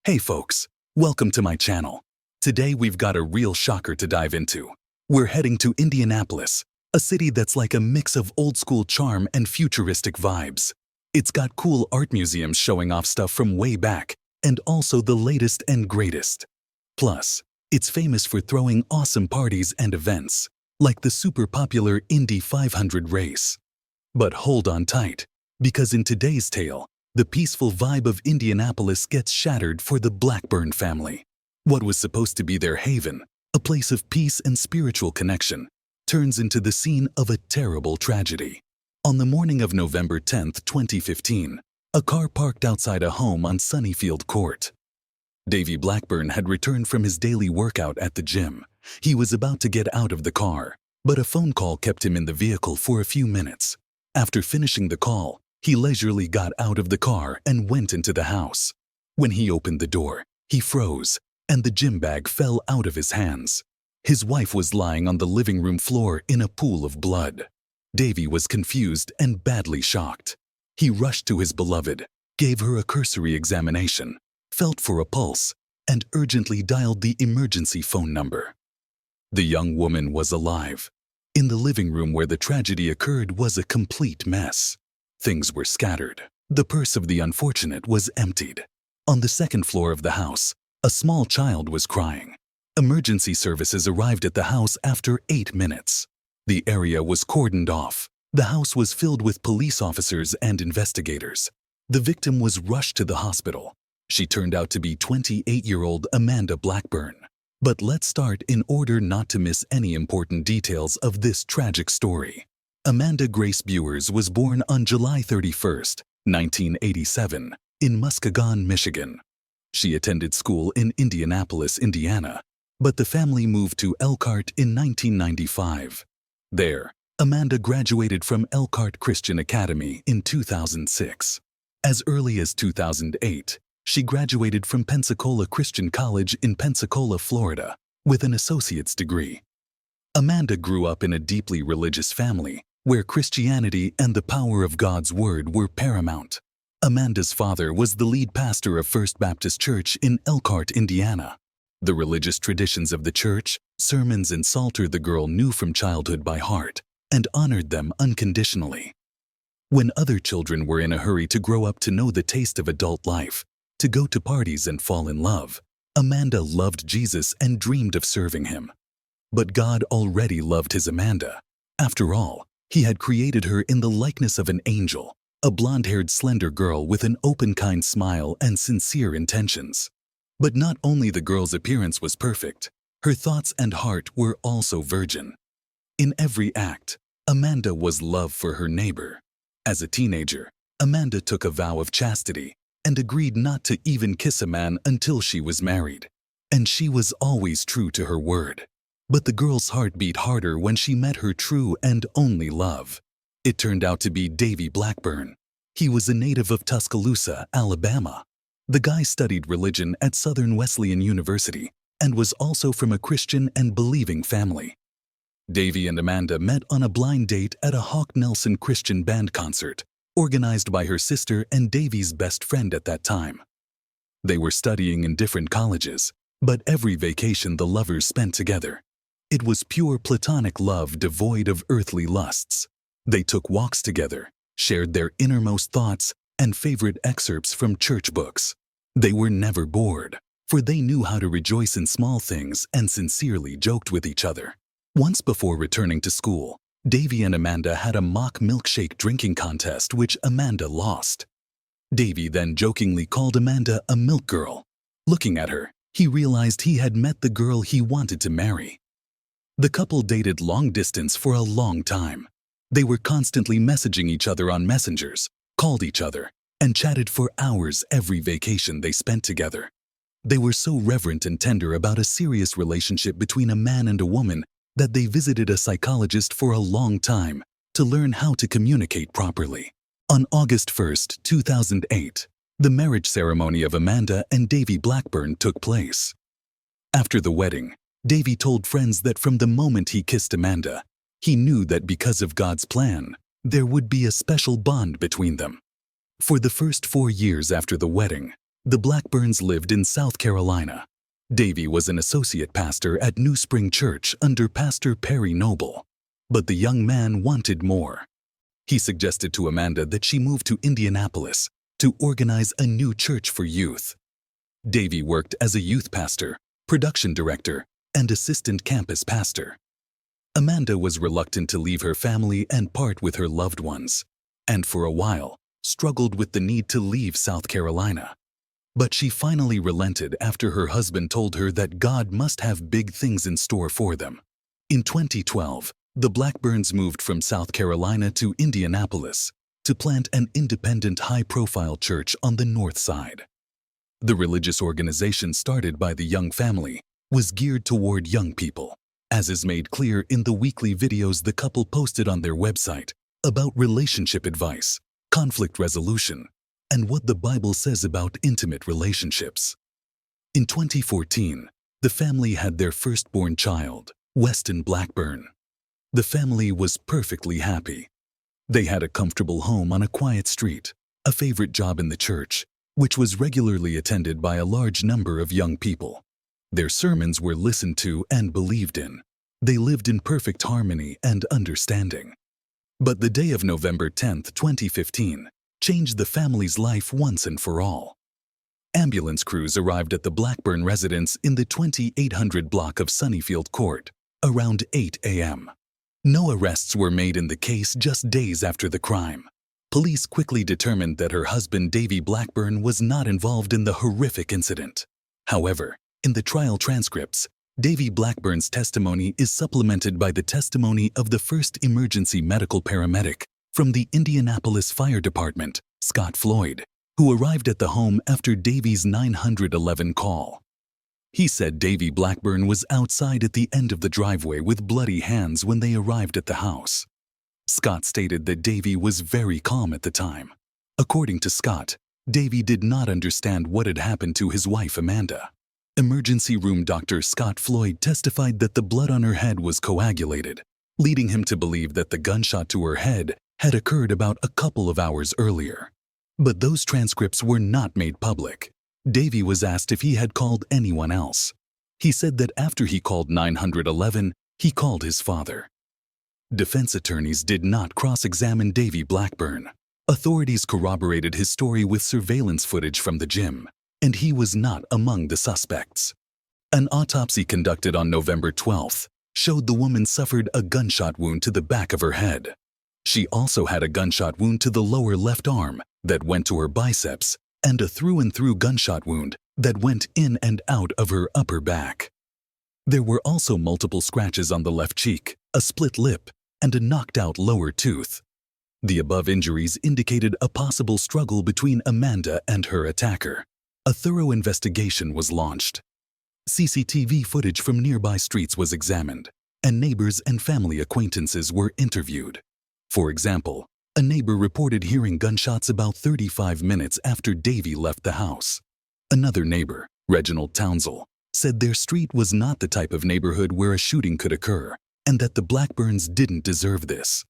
Hey folks, welcome to my channel. Today we've got a real shocker to dive into. We're heading to Indianapolis, a city that's like a mix of old-school charm and futuristic vibes. It's got cool art museums showing off stuff from way back, and also the latest and greatest. Plus, it's famous for throwing awesome parties and events, like the super popular Indy 500 race. But hold on tight, because in today's tale, the peaceful vibe of Indianapolis gets shattered for the Blackburn family. What was supposed to be their haven, a place of peace and spiritual connection, turns into the scene of a terrible tragedy. On the morning of November 10, 2015, a car parked outside a home on Sunnyfield Court. Davy Blackburn had returned from his daily workout at the gym. He was about to get out of the car, but a phone call kept him in the vehicle for a few minutes. After finishing the call, he leisurely got out of the car and went into the house. When he opened the door, he froze, and the gym bag fell out of his hands. His wife was lying on the living room floor in a pool of blood. Davy was confused and badly shocked. He rushed to his beloved, gave her a cursory examination, felt for a pulse, and urgently dialed the emergency phone number. The young woman was alive. In the living room where the tragedy occurred was a complete mess. Things were scattered. The purse of the unfortunate was emptied. On the second floor of the house, a small child was crying. Emergency services arrived at the house after 8 minutes. The area was cordoned off. The house was filled with police officers and investigators. The victim was rushed to the hospital. She turned out to be 28-year-old Amanda Blackburn. But let's start in order not to miss any important details of this tragic story. Amanda Grace Buers was born on July 31, 1987, in Muskegon, Michigan. She attended school in Indianapolis, Indiana, but the family moved to Elkhart in 1995. There, Amanda graduated from Elkhart Christian Academy in 2006. As early as 2008, she graduated from Pensacola Christian College in Pensacola, Florida, with an associate's degree. Amanda grew up in a deeply religious family, where Christianity and the power of God's Word were paramount. Amanda's father was the lead pastor of First Baptist Church in Elkhart, Indiana. The religious traditions of the church, sermons, and psalter the girl knew from childhood by heart and honored them unconditionally. When other children were in a hurry to grow up to know the taste of adult life, to go to parties and fall in love, Amanda loved Jesus and dreamed of serving him. But God already loved his Amanda. After all, he had created her in the likeness of an angel, a blonde-haired slender girl with an open, kind smile and sincere intentions. But not only the girl's appearance was perfect, her thoughts and heart were also virgin. In every act, Amanda was love for her neighbor. As a teenager, Amanda took a vow of chastity and agreed not to even kiss a man until she was married. And she was always true to her word. But the girl's heart beat harder when she met her true and only love. It turned out to be Davy Blackburn. He was a native of Tuscaloosa, Alabama. The guy studied religion at Southern Wesleyan University and was also from a Christian and believing family. Davy and Amanda met on a blind date at a Hawk Nelson Christian band concert, organized by her sister and Davy's best friend at that time. They were studying in different colleges, but every vacation the lovers spent together. It was pure platonic love devoid of earthly lusts. They took walks together, shared their innermost thoughts and favorite excerpts from church books. They were never bored, for they knew how to rejoice in small things and sincerely joked with each other. Once before returning to school, Davy and Amanda had a mock milkshake drinking contest which Amanda lost. Davy then jokingly called Amanda a milk girl. Looking at her, he realized he had met the girl he wanted to marry. The couple dated long distance for a long time. They were constantly messaging each other on messengers, called each other, and chatted for hours every vacation they spent together. They were so reverent and tender about a serious relationship between a man and a woman that they visited a psychologist for a long time to learn how to communicate properly. On August 1, 2008, the marriage ceremony of Amanda and Davy Blackburn took place. After the wedding, Davy told friends that from the moment he kissed Amanda, he knew that because of God's plan, there would be a special bond between them. For the first 4 years after the wedding, The Blackburns lived in South Carolina. Davy was an associate pastor at New Spring Church under Pastor Perry Noble. But the young man wanted more. He suggested to Amanda that she move to Indianapolis to organize a new church for youth. Davy worked as a youth pastor, production director, and assistant campus pastor. Amanda was reluctant to leave her family and part with her loved ones, and for a while struggled with the need to leave South Carolina. But she finally relented after her husband told her that God must have big things in store for them. In 2012, the Blackburns moved from South Carolina to Indianapolis to plant an independent high-profile church on the north side. The religious organization started by the young family was geared toward young people, as is made clear in the weekly videos the couple posted on their website about relationship advice, conflict resolution, and what the Bible says about intimate relationships. In 2014, the family had their firstborn child, Weston Blackburn. The family was perfectly happy. They had a comfortable home on a quiet street, a favorite job in the church, which was regularly attended by a large number of young people. Their sermons were listened to and believed in. They lived in perfect harmony and understanding. But the day of November 10, 2015, changed the family's life once and for all. Ambulance crews arrived at the Blackburn residence in the 2800 block of Sunnyfield Court around 8 a.m. No arrests were made in the case just days after the crime. Police quickly determined that her husband Davy Blackburn was not involved in the horrific incident. However, in the trial transcripts, Davy Blackburn's testimony is supplemented by the testimony of the first emergency medical paramedic from the Indianapolis Fire Department, Scott Floyd, who arrived at the home after Davy's 911 call. He said Davy Blackburn was outside at the end of the driveway with bloody hands when they arrived at the house. Scott stated that Davy was very calm at the time. According to Scott, Davy did not understand what had happened to his wife Amanda. Emergency room doctor Scott Floyd testified that the blood on her head was coagulated, leading him to believe that the gunshot to her head had occurred about a couple of hours earlier. But those transcripts were not made public. Davy was asked if he had called anyone else. He said that after he called 911, he called his father. Defense attorneys did not cross-examine Davy Blackburn. Authorities corroborated his story with surveillance footage from the gym, and he was not among the suspects. An autopsy conducted on November 12th showed the woman suffered a gunshot wound to the back of her head. She also had a gunshot wound to the lower left arm that went to her biceps and a through-and-through gunshot wound that went in and out of her upper back. There were also multiple scratches on the left cheek, a split lip, and a knocked-out lower tooth. The above injuries indicated a possible struggle between Amanda and her attacker. A thorough investigation was launched. CCTV footage from nearby streets was examined, and neighbors and family acquaintances were interviewed. For example, a neighbor reported hearing gunshots about 35 minutes after Davy left the house. Another neighbor, Reginald Townsell, said their street was not the type of neighborhood where a shooting could occur, and that the Blackburns didn't deserve this.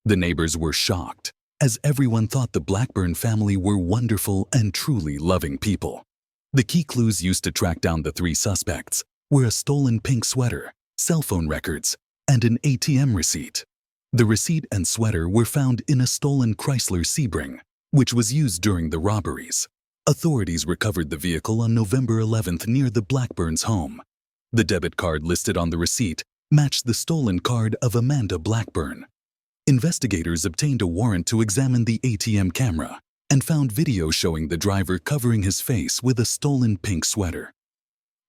The neighbors were shocked, as everyone thought the Blackburn family were wonderful and truly loving people. The key clues used to track down the three suspects were a stolen pink sweater, cell phone records, and an ATM receipt. The receipt and sweater were found in a stolen Chrysler Sebring, which was used during the robberies. Authorities recovered the vehicle on November 11th near the Blackburns' home. The debit card listed on the receipt matched the stolen card of Amanda Blackburn. Investigators obtained a warrant to examine the ATM camera and found video showing the driver covering his face with a stolen pink sweater.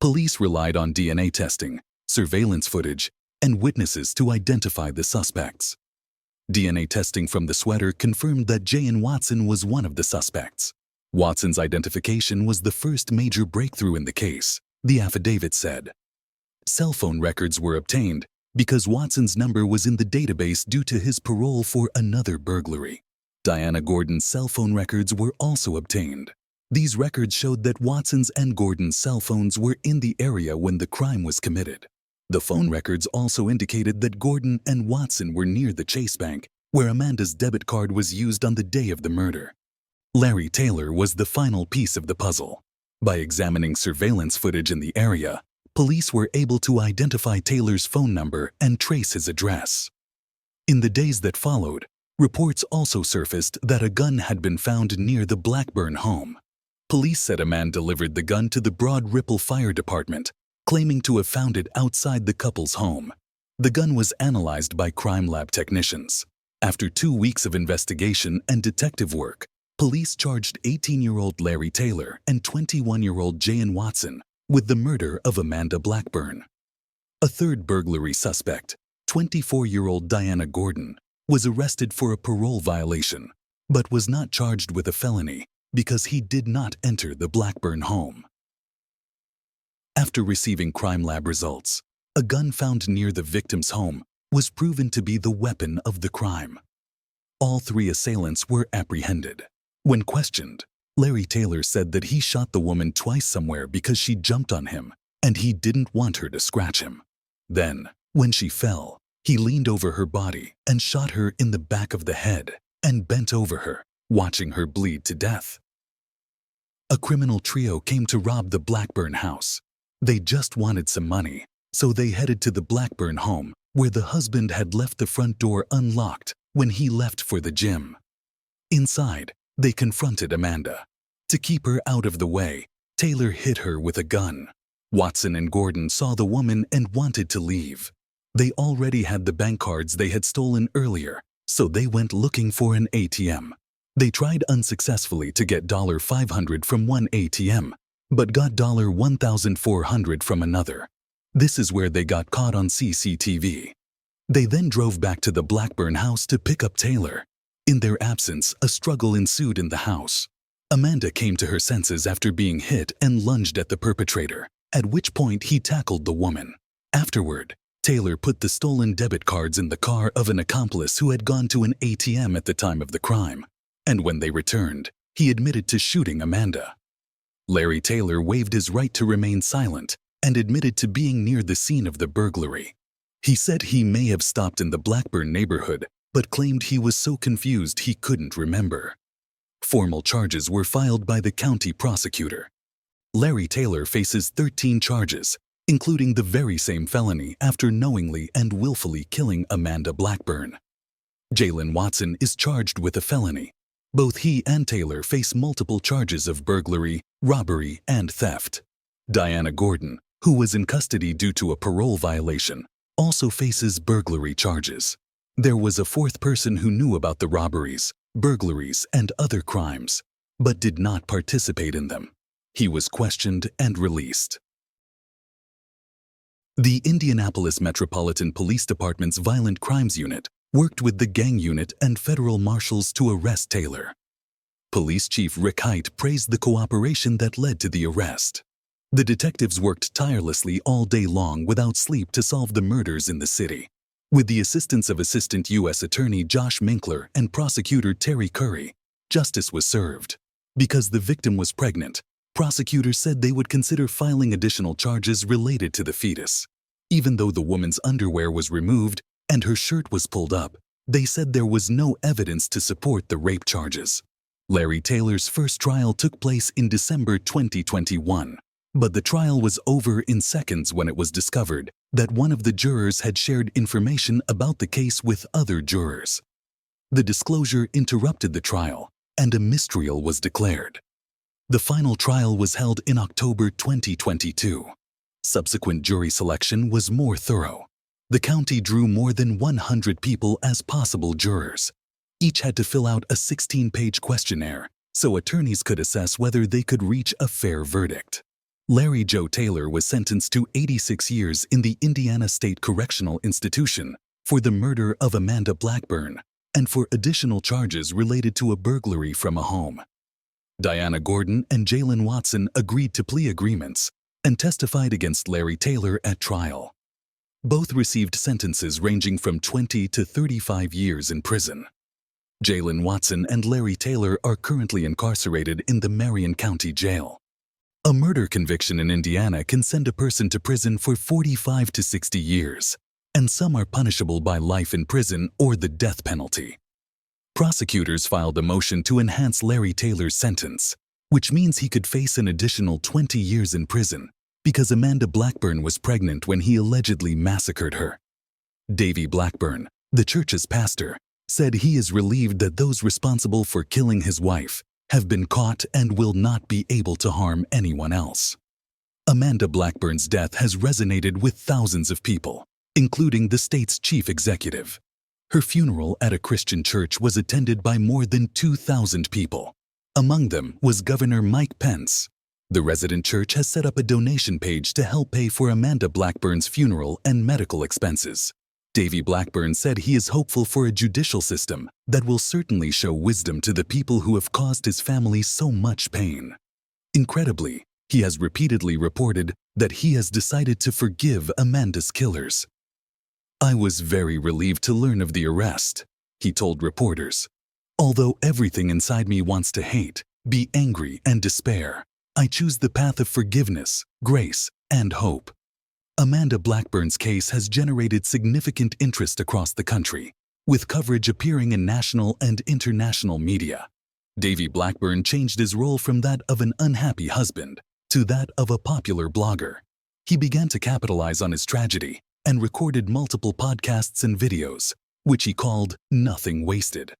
Police relied on DNA testing, surveillance footage, and witnesses to identify the suspects. DNA testing from the sweater confirmed that J.N. Watson was one of the suspects. Watson's identification was the first major breakthrough in the case, the affidavit said. Cell phone records were obtained because Watson's number was in the database due to his parole for another burglary. Diana Gordon's cell phone records were also obtained. These records showed that Watson's and Gordon's cell phones were in the area when the crime was committed. The phone records also indicated that Gordon and Watson were near the Chase Bank, where Amanda's debit card was used on the day of the murder. Larry Taylor was the final piece of the puzzle. By examining surveillance footage in the area, police were able to identify Taylor's phone number and trace his address. In the days that followed, reports also surfaced that a gun had been found near the Blackburn home. Police said a man delivered the gun to the Broad Ripple Fire Department, claiming to have found it outside the couple's home. The gun was analyzed by crime lab technicians. After 2 weeks of investigation and detective work, police charged 18-year-old Larry Taylor and 21-year-old Jayan Watson with the murder of Amanda Blackburn. A third burglary suspect, 24-year-old Diana Gordon, was arrested for a parole violation, but was not charged with a felony because he did not enter the Blackburn home. After receiving crime lab results, a gun found near the victim's home was proven to be the weapon of the crime. All 3 assailants were apprehended. When questioned, Larry Taylor said that he shot the woman twice somewhere because she jumped on him and he didn't want her to scratch him. Then, when she fell, he leaned over her body and shot her in the back of the head and bent over her, watching her bleed to death. A criminal trio came to rob the Blackburn house. They just wanted some money, so they headed to the Blackburn home, where the husband had left the front door unlocked when he left for the gym. Inside, they confronted Amanda. To keep her out of the way, Taylor hit her with a gun. Watson and Gordon saw the woman and wanted to leave. They already had the bank cards they had stolen earlier, so they went looking for an ATM. They tried unsuccessfully to get $500 from one ATM, but got $1,400 from another. This is where they got caught on CCTV. They then drove back to the Blackburn house to pick up Taylor. In their absence, a struggle ensued in the house. Amanda came to her senses after being hit and lunged at the perpetrator, at which point he tackled the woman. Afterward, Taylor put the stolen debit cards in the car of an accomplice who had gone to an ATM at the time of the crime, and when they returned, he admitted to shooting Amanda. Larry Taylor waived his right to remain silent and admitted to being near the scene of the burglary. He said he may have stopped in the Blackburn neighborhood, but claimed he was so confused he couldn't remember. Formal charges were filed by the county prosecutor. Larry Taylor faces 13 charges, including the very same felony after knowingly and willfully killing Amanda Blackburn. Jayan Watson is charged with a felony. Both he and Taylor face multiple charges of burglary, robbery, and theft. Diana Gordon, who was in custody due to a parole violation, also faces burglary charges. There was a 4th person who knew about the robberies, burglaries, and other crimes, but did not participate in them. He was questioned and released. The Indianapolis Metropolitan Police Department's Violent Crimes Unit worked with the gang unit and federal marshals to arrest Taylor. Police Chief Rick Height praised the cooperation that led to the arrest. The detectives worked tirelessly all day long without sleep to solve the murders in the city. With the assistance of Assistant U.S. Attorney Josh Minkler and Prosecutor Terry Curry, justice was served. Because the victim was pregnant, prosecutors said they would consider filing additional charges related to the fetus. Even though the woman's underwear was removed and her shirt was pulled up, they said there was no evidence to support the rape charges. Larry Taylor's first trial took place in December 2021, but the trial was over in seconds when it was discovered that one of the jurors had shared information about the case with other jurors. The disclosure interrupted the trial, and a mistrial was declared. The final trial was held in October 2022. Subsequent jury selection was more thorough. The county drew more than 100 people as possible jurors. Each had to fill out a 16-page questionnaire so attorneys could assess whether they could reach a fair verdict. Larry Joe Taylor was sentenced to 86 years in the Indiana State Correctional Institution for the murder of Amanda Blackburn and for additional charges related to a burglary from a home. Diana Gordon and Jayan Watson agreed to plea agreements and testified against Larry Taylor at trial. Both received sentences ranging from 20 to 35 years in prison. Jayan Watson and Larry Taylor are currently incarcerated in the Marion County Jail. A murder conviction in Indiana can send a person to prison for 45 to 60 years, and some are punishable by life in prison or the death penalty. Prosecutors filed a motion to enhance Larry Taylor's sentence. which means he could face an additional 20 years in prison because Amanda Blackburn was pregnant when he allegedly massacred her. Davy Blackburn, the church's pastor, said he is relieved that those responsible for killing his wife have been caught and will not be able to harm anyone else. Amanda Blackburn's death has resonated with thousands of people, including the state's chief executive. Her funeral at a Christian church was attended by more than 2,000 people. Among them was Governor Mike Pence. The resident church has set up a donation page to help pay for Amanda Blackburn's funeral and medical expenses. Davy Blackburn said he is hopeful for a judicial system that will certainly show wisdom to the people who have caused his family so much pain. Incredibly, he has repeatedly reported that he has decided to forgive Amanda's killers. "I was very relieved to learn of the arrest," he told reporters. "Although everything inside me wants to hate, be angry, and despair, I choose the path of forgiveness, grace, and hope." Amanda Blackburn's case has generated significant interest across the country, with coverage appearing in national and international media. Davy Blackburn changed his role from that of an unhappy husband to that of a popular blogger. He began to capitalize on his tragedy and recorded multiple podcasts and videos, which he called Nothing Wasted.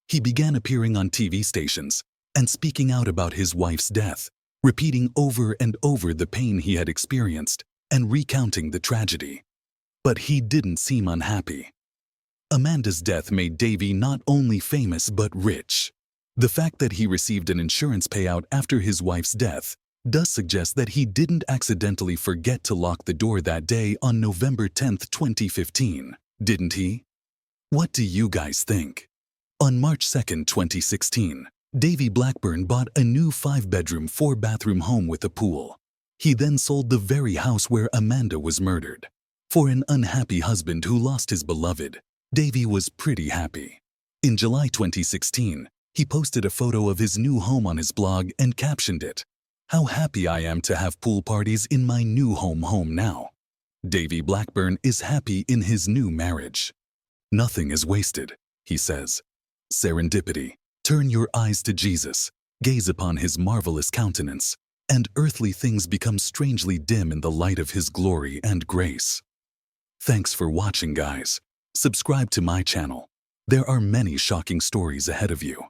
He began appearing on TV stations and speaking out about his wife's death, repeating over and over the pain he had experienced and recounting the tragedy. But he didn't seem unhappy. Amanda's death made Davy not only famous but rich. The fact that he received an insurance payout after his wife's death does suggest that he didn't accidentally forget to lock the door that day on November 10, 2015, didn't he? What do you guys think? On March 2, 2016, Davy Blackburn bought a new 5-bedroom, 4-bathroom home with a pool. He then sold the very house where Amanda was murdered. For an unhappy husband who lost his beloved, Davy was pretty happy. In July 2016, he posted a photo of his new home on his blog and captioned it, "How happy I am to have pool parties in my new home now." Davy Blackburn is happy in his new marriage. "Nothing is wasted," he says. "Serendipity. Turn your eyes to Jesus, gaze upon his marvelous countenance, and earthly things become strangely dim in the light of his glory and grace." Thanks for watching, guys. Subscribe to my channel. There are many shocking stories ahead of you.